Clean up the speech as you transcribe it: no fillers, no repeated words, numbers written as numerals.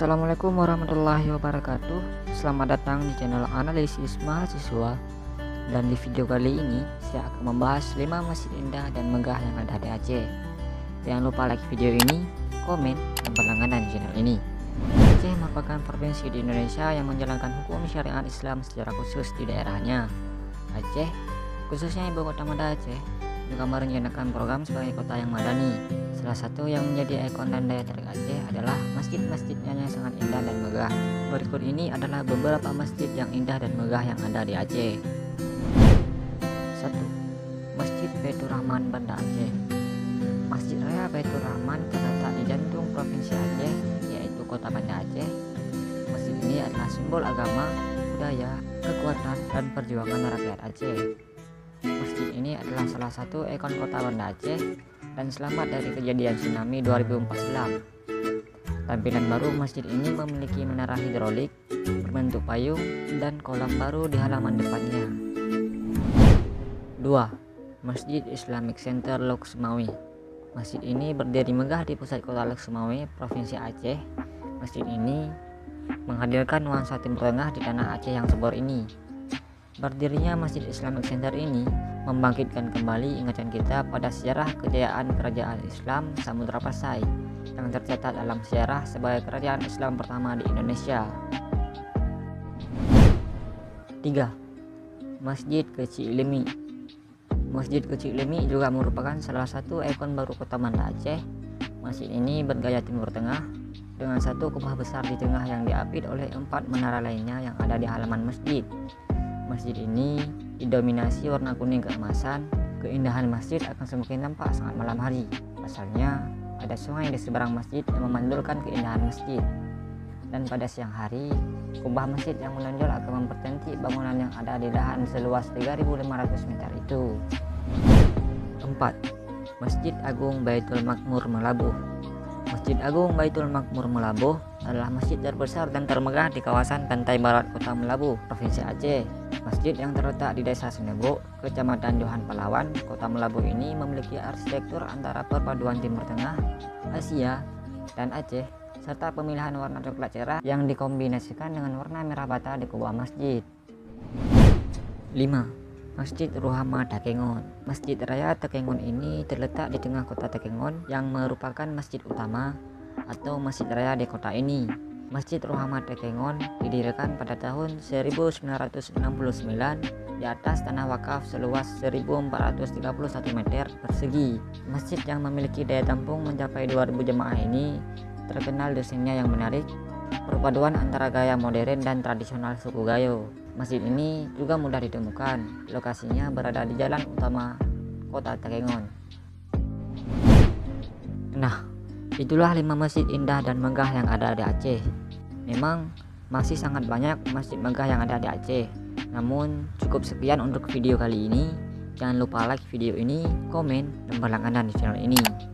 Assalamualaikum warahmatullahi wabarakatuh. Selamat datang di channel analisis mahasiswa. Dan di video kali ini saya akan membahas 5 masjid indah dan megah yang ada di Aceh. Jangan lupa like video ini, komen, dan berlangganan di channel ini. Aceh merupakan provinsi di Indonesia yang menjalankan hukum syariat Islam secara khusus di daerahnya. Aceh, khususnya ibu kota Banda Aceh, juga merencanakan program sebagai kota yang madani. Salah satu yang menjadi ikon dan daya tarik Aceh adalah masjid-masjidnya yang sangat indah dan megah. Berikut ini adalah beberapa masjid yang indah dan megah yang ada di Aceh. 1. Masjid Baitur Rahman Banda Aceh. Masjid Raya Baitur Rahman terletak di jantung provinsi Aceh, yaitu kota Banda Aceh. Masjid ini adalah simbol agama, budaya, kekuatan, dan perjuangan rakyat Aceh. Masjid ini adalah salah satu ikon kota Banda Aceh dan selamat dari kejadian tsunami 2004 silam. Tampilan baru masjid ini memiliki menara hidrolik berbentuk payung dan kolam baru di halaman depannya. 2. Masjid Islamic Center Lok Sumawi. Masjid ini berdiri megah di pusat kota Lok Sumawi, Provinsi Aceh. Masjid ini menghadirkan nuansa Timur Tengah di tanah Aceh yang subur ini. Berdirinya Masjid Islamic Center ini membangkitkan kembali ingatan kita pada sejarah kejayaan kerajaan Islam Samudra Pasai yang tercatat dalam sejarah sebagai kerajaan Islam pertama di Indonesia. 3. Masjid Kecik Lemi. Masjid Kecik Lemi juga merupakan salah satu ikon baru kota Banda Aceh. Masjid ini bergaya Timur Tengah dengan satu kubah besar di tengah yang diapit oleh 4 menara lainnya yang ada di halaman masjid. Masjid ini didominasi warna kuning keemasan. Keindahan masjid akan semakin nampak saat malam hari. Pasalnya ada sungai di seberang masjid yang memantulkan keindahan masjid. Dan pada siang hari, kubah masjid yang menonjol akan mempercantik bangunan yang ada di lahan seluas 3.500 meter itu. 4. Masjid Agung Baitul Makmur Melabuh. Masjid Agung Baitul Makmur Melabuh adalah masjid terbesar dan termegah di kawasan pantai barat kota Melabuh, Provinsi Aceh. Masjid yang terletak di Desa Senebuk, Kecamatan Johan Palawan, Kota Melabuh ini memiliki arsitektur antara perpaduan Timur Tengah, Asia, dan Aceh, serta pemilihan warna coklat cerah yang dikombinasikan dengan warna merah bata di kubah masjid. 5. Masjid Ruhama Takengon. Masjid Raya Takengon ini terletak di tengah kota Takengon yang merupakan masjid utama atau masjid raya di kota ini. Masjid Ruhama Takengon didirikan pada tahun 1969 di atas tanah wakaf seluas 1431 meter persegi. Masjid yang memiliki daya tampung mencapai 2000 jemaah ini terkenal desainnya yang menarik, perpaduan antara gaya modern dan tradisional suku Gayo. Masjid ini juga mudah ditemukan. Lokasinya berada di jalan utama kota Takengon. Nah, itulah 5 masjid indah dan megah yang ada di Aceh. Memang masih sangat banyak masjid megah yang ada di Aceh. Namun cukup sekian untuk video kali ini. Jangan lupa like video ini, komen, dan berlangganan di channel ini.